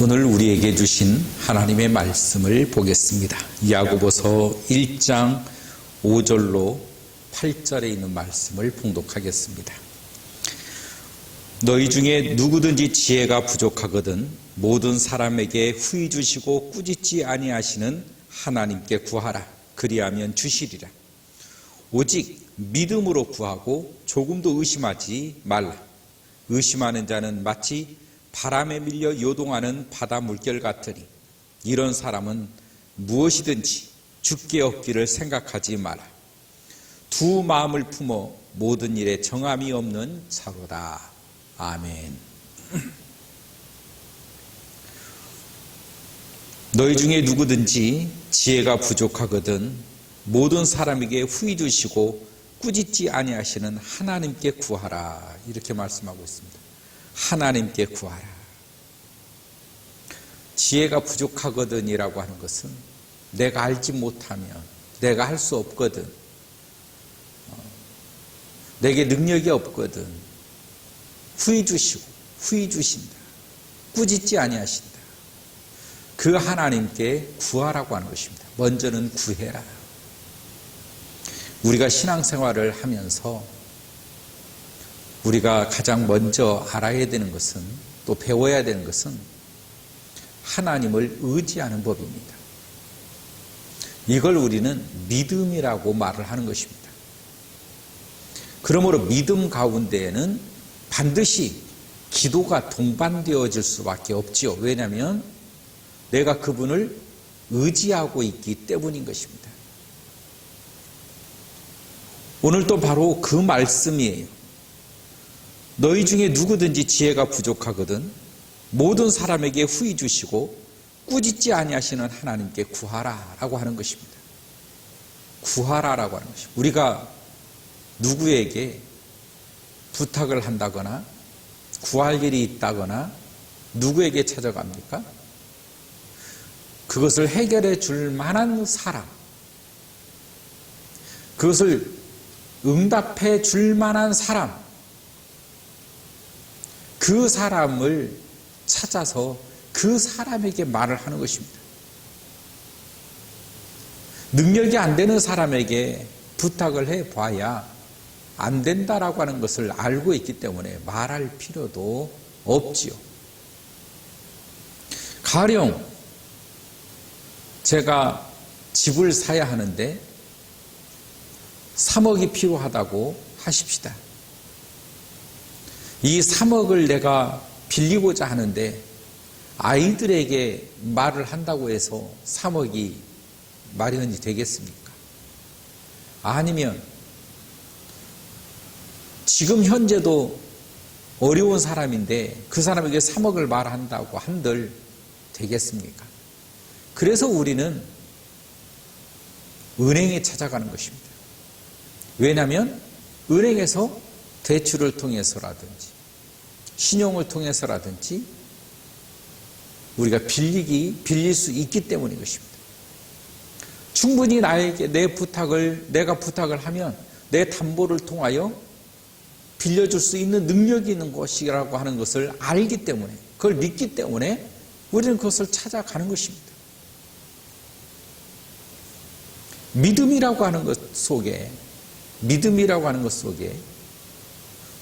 오늘 우리에게 주신 하나님의 말씀을 보겠습니다. 야고보서 1장 5절로 8절에 있는 말씀을 봉독하겠습니다. 너희 중에 누구든지 지혜가 부족하거든 모든 사람에게 후히 주시고 꾸짖지 아니하시는 하나님께 구하라. 그리하면 주시리라. 오직 믿음으로 구하고 조금도 의심하지 말라. 의심하는 자는 마치 바람에 밀려 요동하는 바다 물결 같으니 이런 사람은 무엇이든지 죽게 없기를 생각하지 마라. 두 마음을 품어 모든 일에 정함이 없는 자로다. 아멘. 너희 중에 누구든지 지혜가 부족하거든 모든 사람에게 후히 주시고 꾸짖지 아니하시는 하나님께 구하라. 이렇게 말씀하고 있습니다. 하나님께 구하라. 지혜가 부족하거든이라고 하는 것은 내가 알지 못하면 내가 할 수 없거든, 내게 능력이 없거든 후히 주시고 후히 주신다, 꾸짖지 아니하신다. 그 하나님께 구하라고 하는 것입니다. 먼저는 구해라. 우리가 신앙생활을 하면서 우리가 가장 먼저 알아야 되는 것은, 또 배워야 되는 것은 하나님을 의지하는 법입니다. 이걸 우리는 믿음이라고 말을 하는 것입니다. 그러므로 믿음 가운데에는 반드시 기도가 동반되어질 수밖에 없지요. 왜냐하면 내가 그분을 의지하고 있기 때문인 것입니다. 오늘도 바로 그 말씀이에요. 너희 중에 누구든지 지혜가 부족하거든 모든 사람에게 후히 주시고 꾸짖지 아니하시는 하나님께 구하라라고 하는 것입니다. 구하라라고 하는 것입니다. 우리가 누구에게 부탁을 한다거나 구할 일이 있다거나 누구에게 찾아갑니까? 그것을 해결해 줄 만한 사람, 그것을 응답해 줄 만한 사람, 그 사람을 찾아서 그 사람에게 말을 하는 것입니다. 능력이 안 되는 사람에게 부탁을 해봐야 안 된다라고 하는 것을 알고 있기 때문에 말할 필요도 없지요. 가령 제가 집을 사야 하는데 3억이 필요하다고 하십시다. 이 3억을 내가 빌리고자 하는데 아이들에게 말을 한다고 해서 3억이 마련이 되겠습니까? 아니면 지금 현재도 어려운 사람인데 그 사람에게 3억을 말한다고 한들 되겠습니까? 그래서 우리는 은행에 찾아가는 것입니다. 왜냐하면 은행에서 대출을 통해서라든지 신용을 통해서라든지 우리가 빌릴 수 있기 때문인 것입니다. 충분히 나에게 내가 부탁을 하면 내 담보를 통하여 빌려줄 수 있는 능력이 있는 것이라고 하는 것을 알기 때문에, 그걸 믿기 때문에 우리는 그것을 찾아가는 것입니다. 믿음이라고 하는 것 속에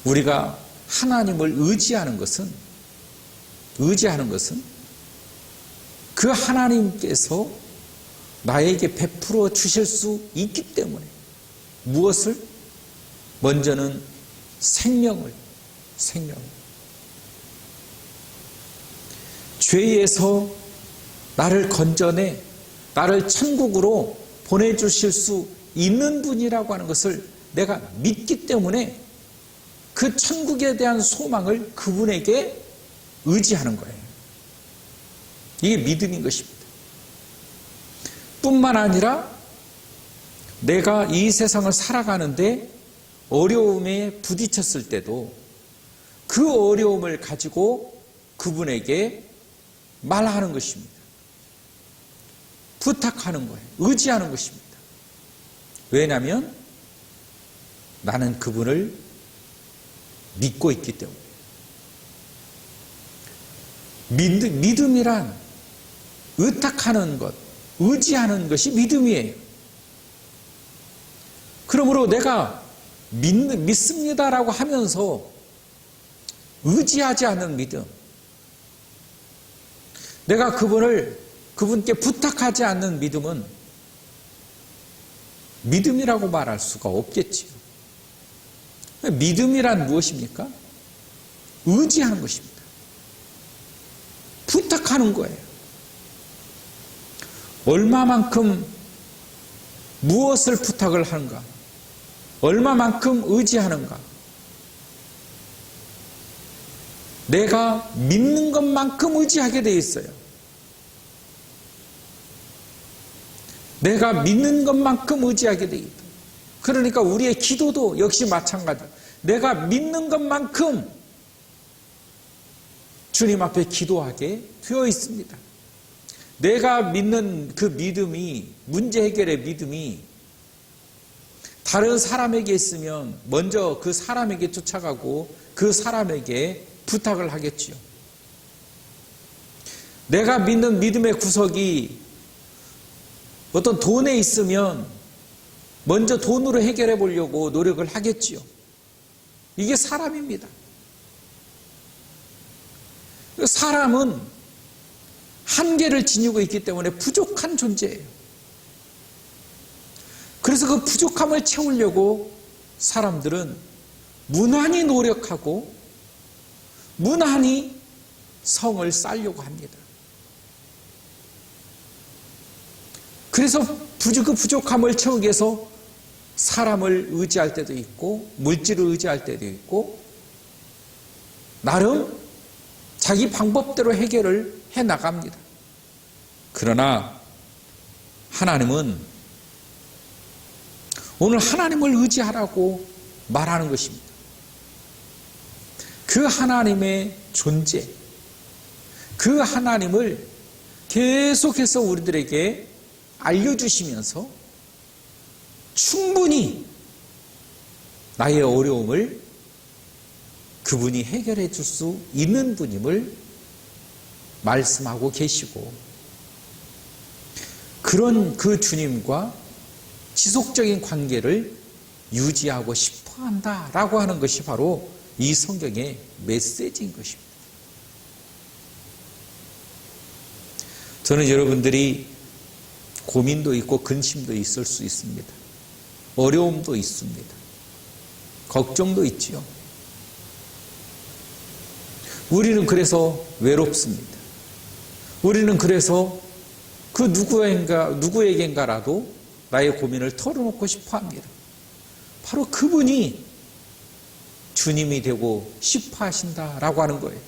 우리가 하나님을 의지하는 것은 그 하나님께서 나에게 베풀어 주실 수 있기 때문에 무엇을? 먼저는 생명을 죄에서 나를 건져내 나를 천국으로 보내주실 수 있는 분이라고 하는 것을 내가 믿기 때문에 그 천국에 대한 소망을 그분에게 의지하는 거예요. 이게 믿음인 것입니다. 뿐만 아니라 내가 이 세상을 살아가는데 어려움에 부딪혔을 때도 그 어려움을 가지고 그분에게 말하는 것입니다. 부탁하는 거예요. 의지하는 것입니다. 왜냐하면 나는 그분을 믿고 있기 때문에. 믿음이란 의탁하는 것, 의지하는 것이 믿음이에요. 그러므로 내가 믿습니다라고 하면서 의지하지 않는 믿음, 내가 그분께 부탁하지 않는 믿음은 믿음이라고 말할 수가 없겠지요. 믿음이란 무엇입니까? 의지하는 것입니다. 부탁하는 거예요. 얼마만큼 무엇을 부탁을 하는가? 얼마만큼 의지하는가? 내가 믿는 것만큼 의지하게 되어 있어요. 내가 믿는 것만큼 의지하게 되어 있다. 그러니까 우리의 기도도 역시 마찬가지. 내가 믿는 것만큼 주님 앞에 기도하게 되어 있습니다. 내가 믿는 그 믿음이, 문제 해결의 믿음이 다른 사람에게 있으면 먼저 그 사람에게 쫓아가고 그 사람에게 부탁을 하겠지요. 내가 믿는 믿음의 구석이 어떤 돈에 있으면 먼저 돈으로 해결해 보려고 노력을 하겠지요. 이게 사람입니다. 사람은 한계를 지니고 있기 때문에 부족한 존재예요. 그래서 그 부족함을 채우려고 사람들은 무난히 노력하고 무난히 성을 쌓으려고 합니다. 그래서 그 부족함을 채우기 위해서 사람을 의지할 때도 있고 물질을 의지할 때도 있고 나름 자기 방법대로 해결을 해나갑니다. 그러나 하나님은 오늘 하나님을 의지하라고 말하는 것입니다. 그 하나님의 존재, 그 하나님을 계속해서 우리들에게 알려주시면서 충분히 나의 어려움을 그분이 해결해 줄 수 있는 분임을 말씀하고 계시고, 그런 그 주님과 지속적인 관계를 유지하고 싶어 한다라고 하는 것이 바로 이 성경의 메시지인 것입니다. 저는 여러분들이 고민도 있고 근심도 있을 수 있습니다. 어려움도 있습니다. 걱정도 있지요. 우리는 그래서 외롭습니다. 우리는 그래서 그 누구에겐가라도 나의 고민을 털어놓고 싶어 합니다. 바로 그분이 주님이 되고 싶어 하신다라고 하는 거예요.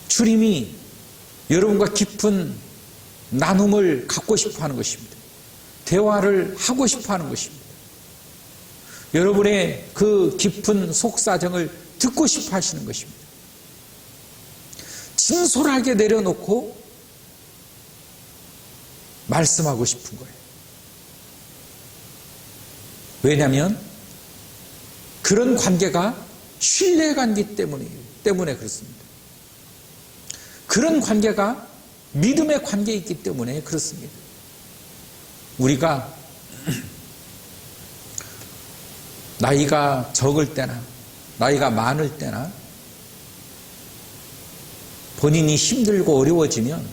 주님이 여러분과 깊은 나눔을 갖고 싶어 하는 것입니다. 대화를 하고 싶어 하는 것입니다. 여러분의 그 깊은 속사정을 듣고 싶어 하시는 것입니다. 진솔하게 내려놓고 말씀하고 싶은 거예요. 왜냐하면 그런 관계가 신뢰관계 때문에 그렇습니다. 그런 관계가 믿음의 관계이기 때문에 그렇습니다. 우리가 나이가 적을 때나 나이가 많을 때나 본인이 힘들고 어려워지면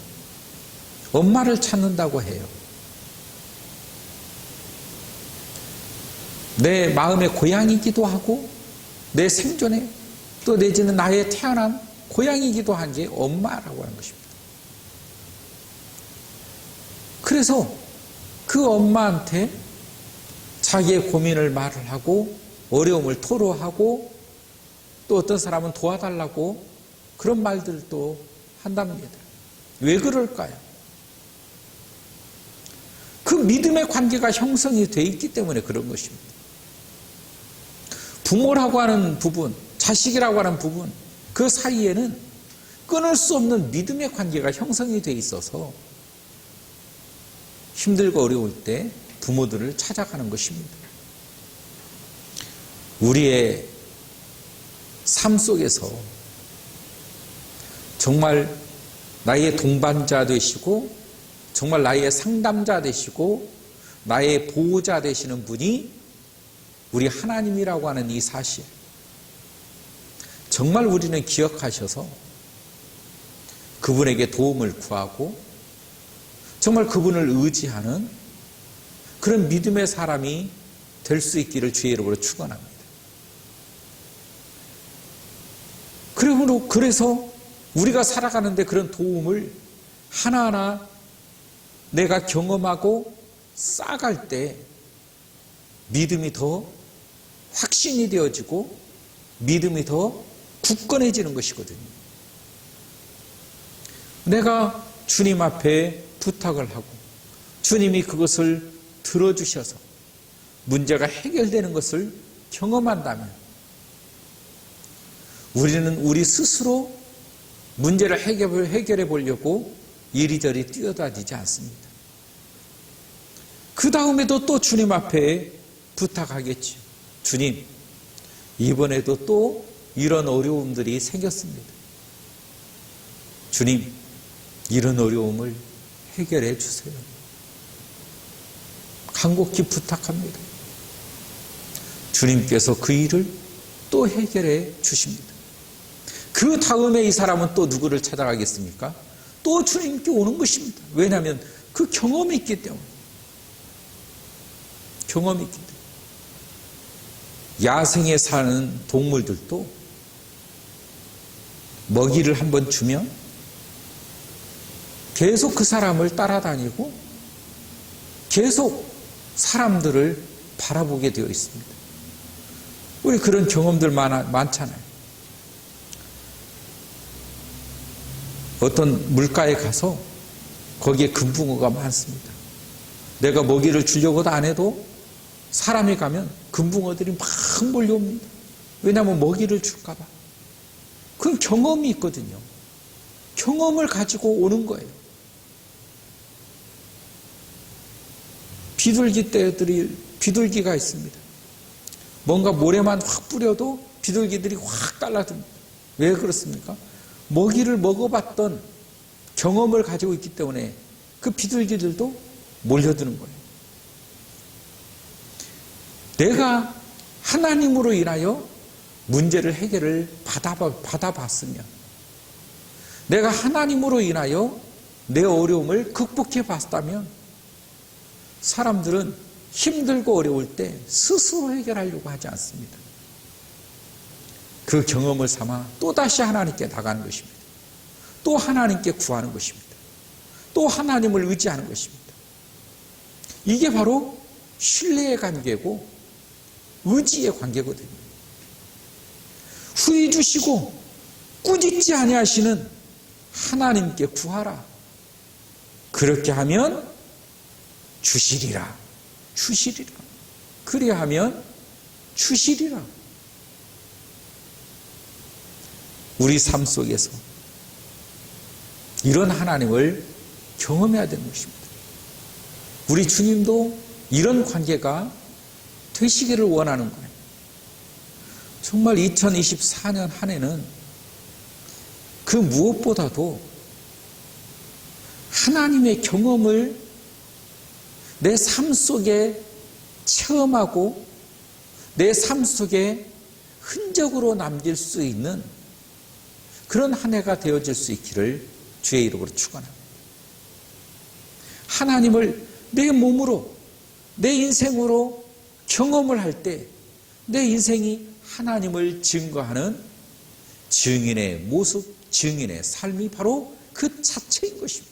엄마를 찾는다고 해요. 내 마음의 고향이기도 하고 내 생존에 또 내지는 나의 태어난 고향이기도 한 게 엄마라고 하는 것입니다. 그래서 그 엄마한테 자기의 고민을 말을 하고 어려움을 토로하고 또 어떤 사람은 도와달라고 그런 말들도 한답니다. 왜 그럴까요? 그 믿음의 관계가 형성이 되어 있기 때문에 그런 것입니다. 부모라고 하는 부분, 자식이라고 하는 부분, 그 사이에는 끊을 수 없는 믿음의 관계가 형성이 되어 있어서 힘들고 어려울 때 부모들을 찾아가는 것입니다. 우리의 삶 속에서 정말 나의 동반자 되시고 정말 나의 상담자 되시고 나의 보호자 되시는 분이 우리 하나님이라고 하는 이 사실, 정말 우리는 기억하셔서 그분에게 도움을 구하고 정말 그분을 의지하는 그런 믿음의 사람이 될 수 있기를 주의 이름으로 축원합니다. 그래서 우리가 살아가는데 그런 도움을 하나하나 내가 경험하고 쌓아갈 때 믿음이 더 확신이 되어지고 믿음이 더 굳건해지는 것이거든요. 내가 주님 앞에 부탁을 하고 주님이 그것을 들어주셔서 문제가 해결되는 것을 경험한다면 우리는 우리 스스로 문제를 해결해 보려고 이리저리 뛰어다니지 않습니다. 그 다음에도 또 주님 앞에 부탁하겠죠. 주님, 이번에도 또 이런 어려움들이 생겼습니다. 주님, 이런 어려움을 해결해 주세요. 간곡히 부탁합니다. 주님께서 그 일을 또 해결해 주십니다. 그 다음에 이 사람은 또 누구를 찾아가겠습니까? 또 주님께 오는 것입니다. 왜냐하면 그 경험이 있기 때문에. 경험이 있기 때문에. 야생에 사는 동물들도 먹이를 한번 주면 계속 그 사람을 따라다니고 계속 사람들을 바라보게 되어 있습니다. 우리 그런 경험들 많잖아요. 어떤 물가에 가서 거기에 금붕어가 많습니다. 내가 먹이를 주려고도 안 해도 사람이 가면 금붕어들이 막 몰려옵니다. 왜냐하면 먹이를 줄까 봐. 그건 경험이 있거든요. 경험을 가지고 오는 거예요. 비둘기가 있습니다. 뭔가 모래만 확 뿌려도 비둘기들이 확 달라듭니다. 왜 그렇습니까? 먹이를 먹어봤던 경험을 가지고 있기 때문에 그 비둘기들도 몰려드는 거예요. 내가 하나님으로 인하여 문제를 해결을 받아봤으면, 내가 하나님으로 인하여 내 어려움을 극복해 봤다면 사람들은 힘들고 어려울 때 스스로 해결하려고 하지 않습니다. 그 경험을 삼아 또다시 하나님께 나가는 것입니다. 또 하나님께 구하는 것입니다. 또 하나님을 의지하는 것입니다. 이게 바로 신뢰의 관계고 의지의 관계거든요. 후히 주시고 꾸짖지 아니하시는 하나님께 구하라. 그렇게 하면 주시리라. 주시리라. 그리하면 주시리라. 우리 삶 속에서 이런 하나님을 경험해야 되는 것입니다. 우리 주님도 이런 관계가 되시기를 원하는 거예요. 정말 2024년 한 해는 그 무엇보다도 하나님의 경험을 내 삶 속에 체험하고 내 삶 속에 흔적으로 남길 수 있는 그런 한 해가 되어질 수 있기를 주의 이름으로 축원합니다. 하나님을 내 몸으로, 내 인생으로 경험을 할 때 내 인생이 하나님을 증거하는 증인의 모습, 증인의 삶이 바로 그 자체인 것입니다.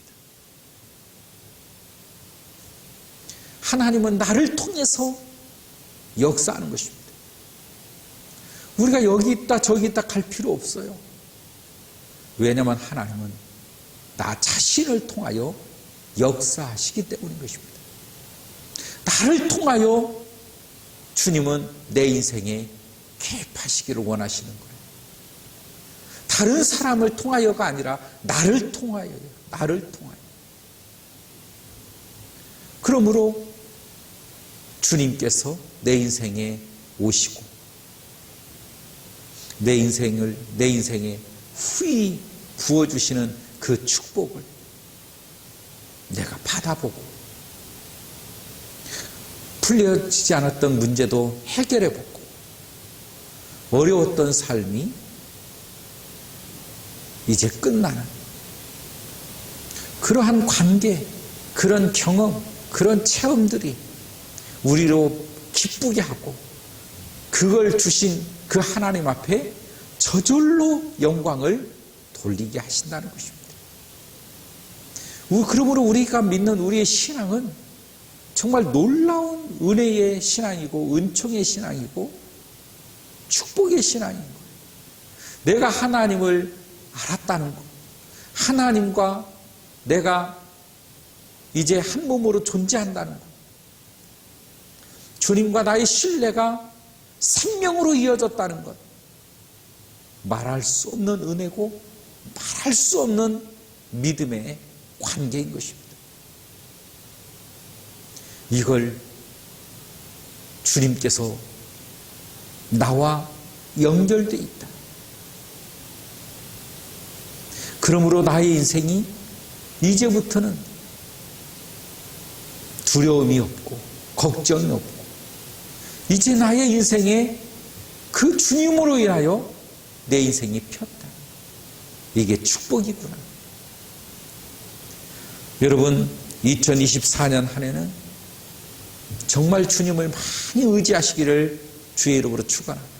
하나님은 나를 통해서 역사하는 것입니다. 우리가 여기 있다 저기 있다 갈 필요 없어요. 왜냐하면 하나님은 나 자신을 통하여 역사하시기 때문인 것입니다. 나를 통하여 주님은 내 인생에 개입하시기를 원하시는 거예요. 다른 사람을 통하여가 아니라 나를 통하여요. 나를 통하여. 그러므로 주님께서 내 인생에 오시고 내 인생에 후히 부어주시는 그 축복을 내가 받아보고 풀려지지 않았던 문제도 해결해보고 어려웠던 삶이 이제 끝나는 그러한 관계, 그런 경험, 그런 체험들이 우리로 기쁘게 하고 그걸 주신 그 하나님 앞에 저절로 영광을 돌리게 하신다는 것입니다. 그러므로 우리가 믿는 우리의 신앙은 정말 놀라운 은혜의 신앙이고 은총의 신앙이고 축복의 신앙인 거예요. 내가 하나님을 알았다는 것, 하나님과 내가 이제 한 몸으로 존재한다는 것, 주님과 나의 신뢰가 생명으로 이어졌다는 것, 말할 수 없는 은혜고 말할 수 없는 믿음의 관계인 것입니다. 이걸 주님께서 나와 연결되어 있다. 그러므로 나의 인생이 이제부터는 두려움이 없고 걱정이 없고 이제 나의 인생에 그 주님으로 인하여 내 인생이 폈다. 이게 축복이구나. 여러분, 2024년 한 해는 정말 주님을 많이 의지하시기를 주의 이름으로 축원합니다.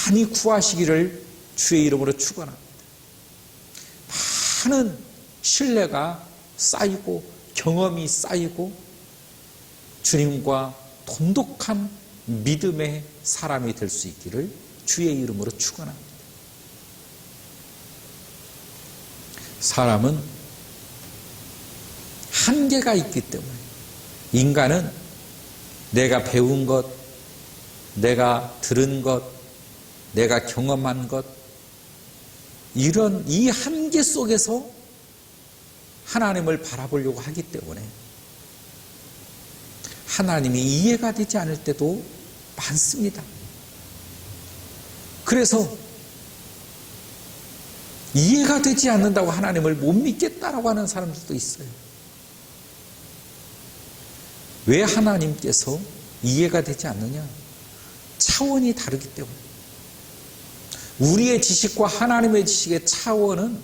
많이 구하시기를 주의 이름으로 축원합니다. 많은 신뢰가 쌓이고 경험이 쌓이고 주님과 돈독한 믿음의 사람이 될 수 있기를 주의 이름으로 축원합니다. 사람은 한계가 있기 때문에 인간은 내가 배운 것, 내가 들은 것, 내가 경험한 것, 이런 이 한계 속에서 하나님을 바라보려고 하기 때문에 하나님이 이해가 되지 않을 때도 많습니다. 그래서 이해가 되지 않는다고 하나님을 못 믿겠다라고 하는 사람들도 있어요. 왜 하나님께서 이해가 되지 않느냐? 차원이 다르기 때문에. 우리의 지식과 하나님의 지식의 차원은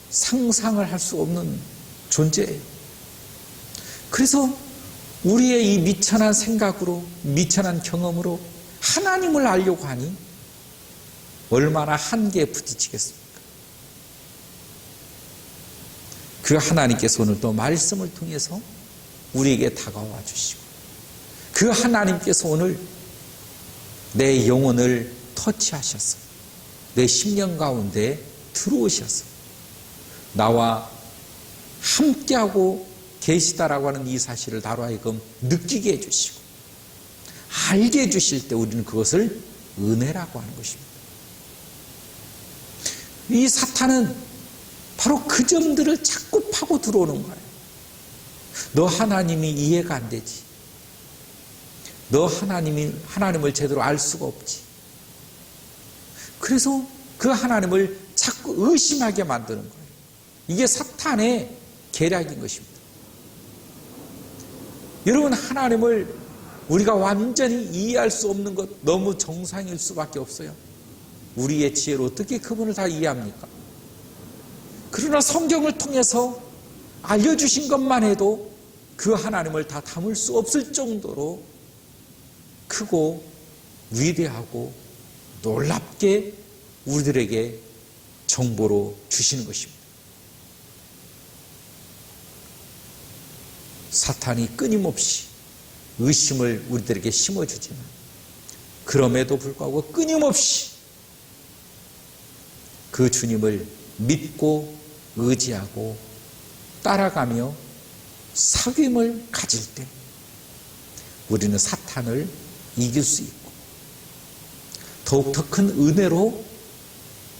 상상을 할 수 없는 존재예요. 그래서 우리의 이 미천한 생각으로, 미천한 경험으로 하나님을 알려고 하니 얼마나 한계에 부딪히겠습니까? 그 하나님께서 오늘도 말씀을 통해서 우리에게 다가와 주시고 그 하나님께서 오늘 내 영혼을 터치하셔서 내 심령 가운데 들어오셔서 나와 함께하고 계시다라고 하는 이 사실을 나로 하여금 느끼게 해주시고 알게 해주실 때 우리는 그것을 은혜라고 하는 것입니다. 이 사탄은 바로 그 점들을 자꾸 파고 들어오는 거예요. 너 하나님이 이해가 안 되지. 너 하나님을 제대로 알 수가 없지. 그래서 그 하나님을 자꾸 의심하게 만드는 거예요. 이게 사탄의 계략인 것입니다. 여러분, 하나님을 우리가 완전히 이해할 수 없는 것 너무 정상일 수밖에 없어요. 우리의 지혜로 어떻게 그분을 다 이해합니까? 그러나 성경을 통해서 알려주신 것만 해도 그 하나님을 다 담을 수 없을 정도로 크고 위대하고 놀랍게 우리들에게 정보로 주시는 것입니다. 사탄이 끊임없이 의심을 우리들에게 심어주지만 그럼에도 불구하고 끊임없이 그 주님을 믿고 의지하고 따라가며 사귐을 가질 때 우리는 사탄을 이길 수 있고 더욱 더 큰 은혜로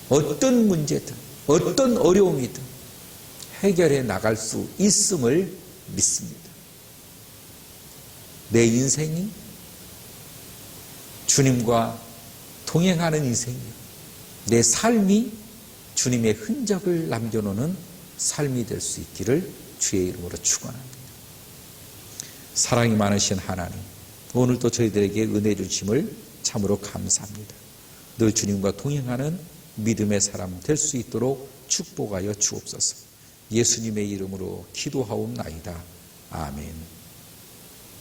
어떤 문제든 어떤 어려움이든 해결해 나갈 수 있음을 믿습니다. 내 인생이 주님과 동행하는 인생이요. 내 삶이 주님의 흔적을 남겨놓는 삶이 될 수 있기를 주의 이름으로 축원합니다. 사랑이 많으신 하나님, 오늘도 저희들에게 은혜 주심을 참으로 감사합니다. 늘 주님과 동행하는 믿음의 사람 될 수 있도록 축복하여 주옵소서. 예수님의 이름으로 기도하옵나이다. 아멘.